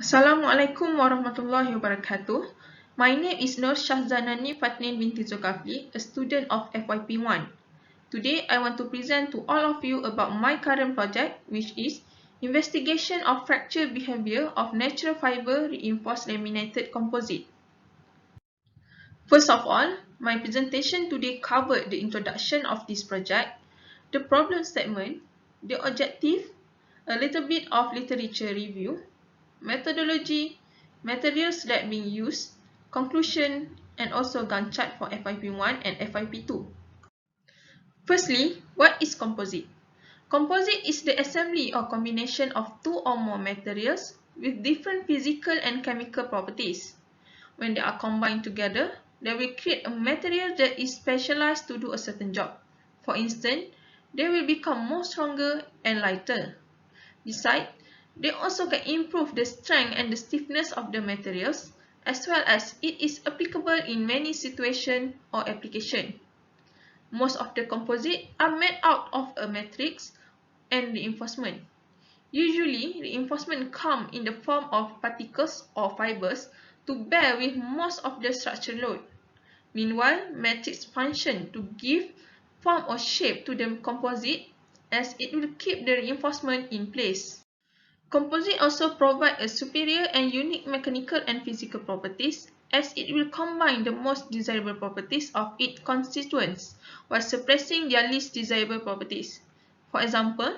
Assalamualaikum warahmatullahi wabarakatuh. My name is Nur Shahzanani Fatnin binti Zulkafli, a student of FYP1. Today, I want to present to all of you about my current project, which is Investigation of Fracture Behavior of Natural Fiber Reinforced Laminated Composite. First of all, my presentation today covered the introduction of this project, the problem statement, the objective, a little bit of literature review, methodology, materials that being used, conclusion, and also Gantt chart for FYP1 and FYP2. Firstly, what is composite? Composite is the assembly or combination of two or more materials with different physical and chemical properties. When they are combined together, they will create a material that is specialized to do a certain job. For instance, they will become more stronger and lighter. Besides, they also can improve the strength and the stiffness of the materials, as well as it is applicable in many situations or applications. Most of the composites are made out of a matrix and reinforcement. Usually, reinforcement comes in the form of particles or fibers to bear with most of the structural load. Meanwhile, matrix function to give form or shape to the composite as it will keep the reinforcement in place. Composite also provide a superior and unique mechanical and physical properties as it will combine the most desirable properties of its constituents while suppressing their least desirable properties. For example,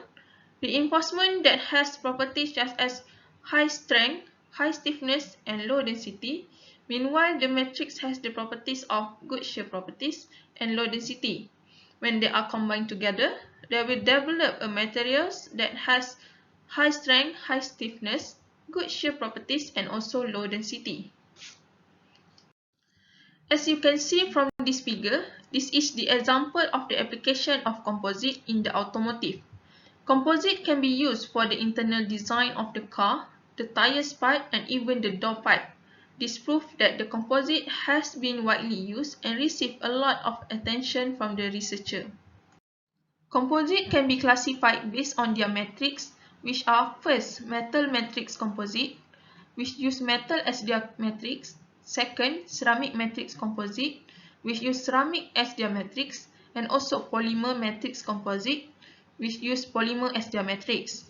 reinforcement that has properties such as high strength, high stiffness, and low density, meanwhile the matrix has the properties of good shear properties and low density. When they are combined together, they will develop a materials that has high strength, high stiffness, good shear properties, and also low density. As you can see from this figure, this is the example of the application of composite in the automotive. Composite can be used for the internal design of the car, the tires pipe, and even the door pipe. This proves that the composite has been widely used and received a lot of attention from the researcher. Composite can be classified based on their matrix, which are first, metal matrix composite, which use metal as their matrix. Second, ceramic matrix composite, which use ceramic as their matrix, and also polymer matrix composite, which use polymer as their matrix.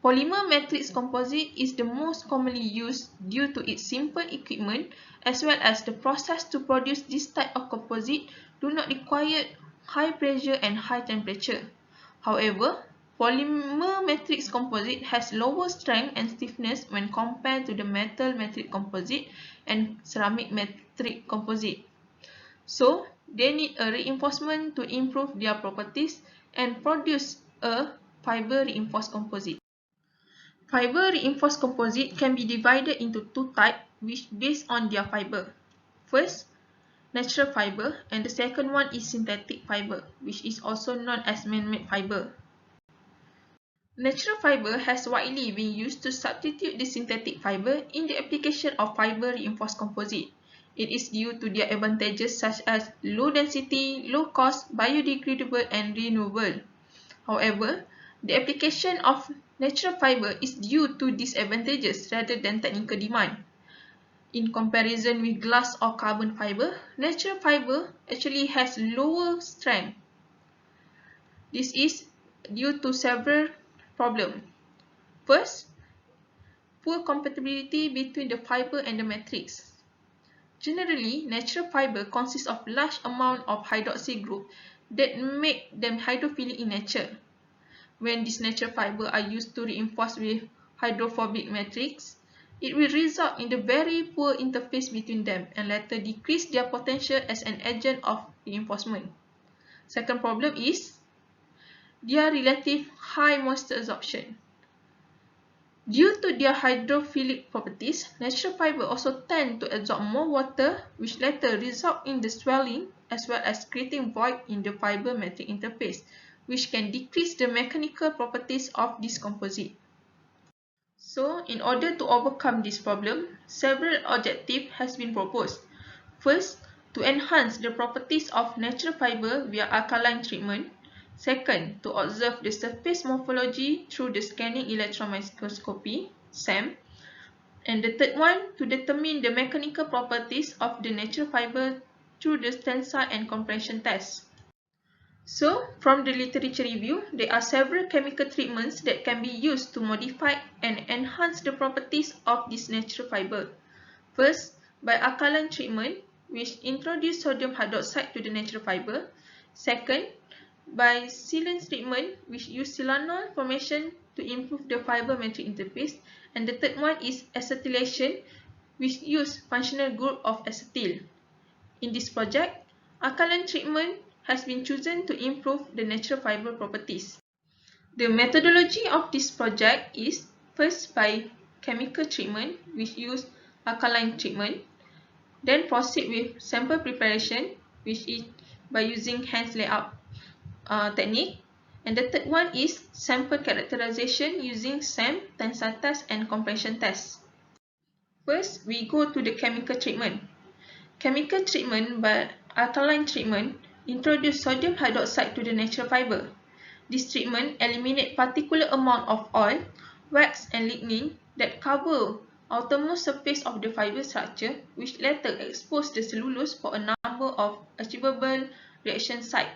Polymer matrix composite is the most commonly used due to its simple equipment as well as the process to produce this type of composite do not require high pressure and high temperature. However, polymer matrix composite has lower strength and stiffness when compared to the metal matrix composite and ceramic matrix composite. So, they need a reinforcement to improve their properties and produce a fiber reinforced composite. Fiber reinforced composite can be divided into two types which based on their fiber. First, natural fiber, and the second one is synthetic fiber, which is also known as man-made fiber. Natural fiber has widely been used to substitute the synthetic fiber in the application of fiber reinforced composite. It is due to their advantages such as low density, low cost, biodegradable, and renewable. However, the application of natural fiber is due to disadvantages rather than technical demand. In comparison with glass or carbon fiber, natural fiber actually has lower strength. This is due to several problems. First, poor compatibility between the fiber and the matrix. Generally, natural fiber consists of large amount of hydroxyl group that make them hydrophilic in nature. When these natural fibers are used to reinforce with hydrophobic matrix, it will result in the very poor interface between them and later decrease their potential as an agent of reinforcement. Second problem is their relative high moisture absorption. Due to their hydrophilic properties, natural fibers also tend to absorb more water, which later result in the swelling as well as creating void in the fiber-matrix interface, which can decrease the mechanical properties of this composite. So, in order to overcome this problem, several objectives has been proposed. First, to enhance the properties of natural fiber via alkaline treatment. Second, to observe the surface morphology through the scanning electron microscopy (SEM). And the third one, to determine the mechanical properties of the natural fiber through the tensile and compression test. So, from the literature review, there are several chemical treatments that can be used to modify and enhance the properties of this natural fiber. First, by alkaline treatment, which introduce sodium hydroxide to the natural fiber. Second, by silane treatment, which use silanol formation to improve the fiber matrix interface. And the third one is acetylation, which use functional group of acetyl. In this project, alkaline treatment has been chosen to improve the natural fiber properties. The methodology of this project is first by chemical treatment, which use alkaline treatment, then proceed with sample preparation, which is by using hands layout technique, and the third one is sample characterization using SAM, tensile test, and compression test. First, we go to the chemical treatment. Chemical treatment by alkaline treatment introduce sodium hydroxide to the natural fiber. This treatment eliminates particular amount of oil, wax, and lignin that cover outermost surface of the fiber structure, which later expose the cellulose for a number of achievable reaction sites.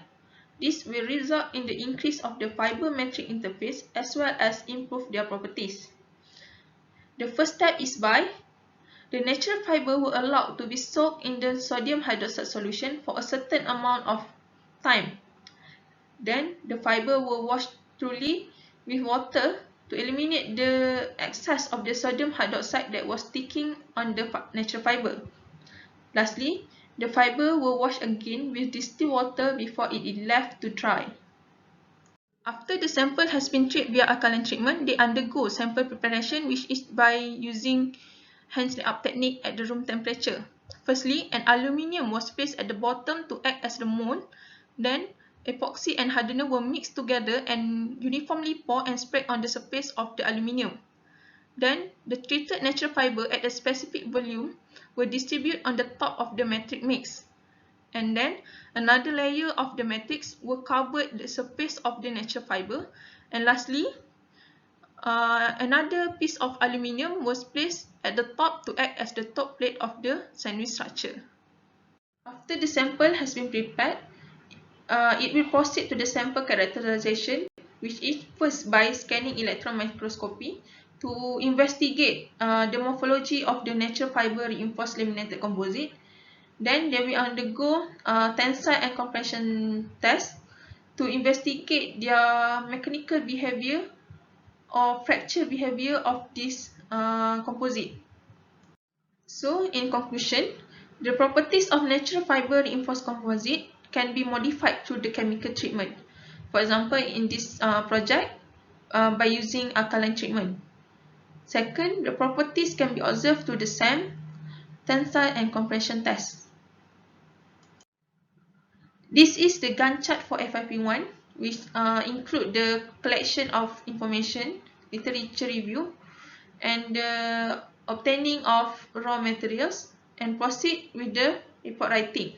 This will result in the increase of the fiber matrix interface as well as improve their properties. The first step is by the natural fiber were allowed to be soaked in the sodium hydroxide solution for a certain amount of time. Then the fiber were washed thoroughly with water to eliminate the excess of the sodium hydroxide that was sticking on the natural fiber. Lastly, the fiber were washed again with distilled water before it is left to dry. After the sample has been treated via alkaline treatment, they undergo sample preparation, which is by using hands layout technique at the room temperature. Firstly, an aluminium was placed at the bottom to act as the mold. Then, epoxy and hardener were mixed together and uniformly poured and spread on the surface of the aluminium. Then, the treated natural fiber at a specific volume were distributed on the top of the matrix mix. And then, another layer of the matrix will cover the surface of the natural fiber. And lastly, another piece of aluminium was placed at the top to act as the top plate of the sandwich structure. After the sample has been prepared, it will proceed to the sample characterization, which is first by scanning electron microscopy to investigate the morphology of the natural fiber reinforced laminated composite. Then they will undergo tensile and compression test to investigate their mechanical behavior or fracture behavior of this composite. So, in conclusion, the properties of natural fiber reinforced composite can be modified through the chemical treatment. For example, in this project, by using alkaline treatment. Second, the properties can be observed through the SAM, tensile, and compression tests. This is the Gantt chart for FYP1, which include the collection of information, literature review, and the obtaining of raw materials, and proceed with the report writing.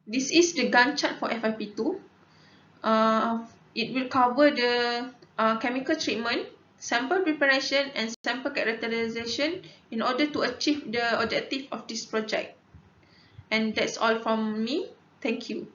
This is the Gantt chart for FYP2. It will cover the chemical treatment, sample preparation, and sample characterization in order to achieve the objective of this project. And that's all from me. Thank you.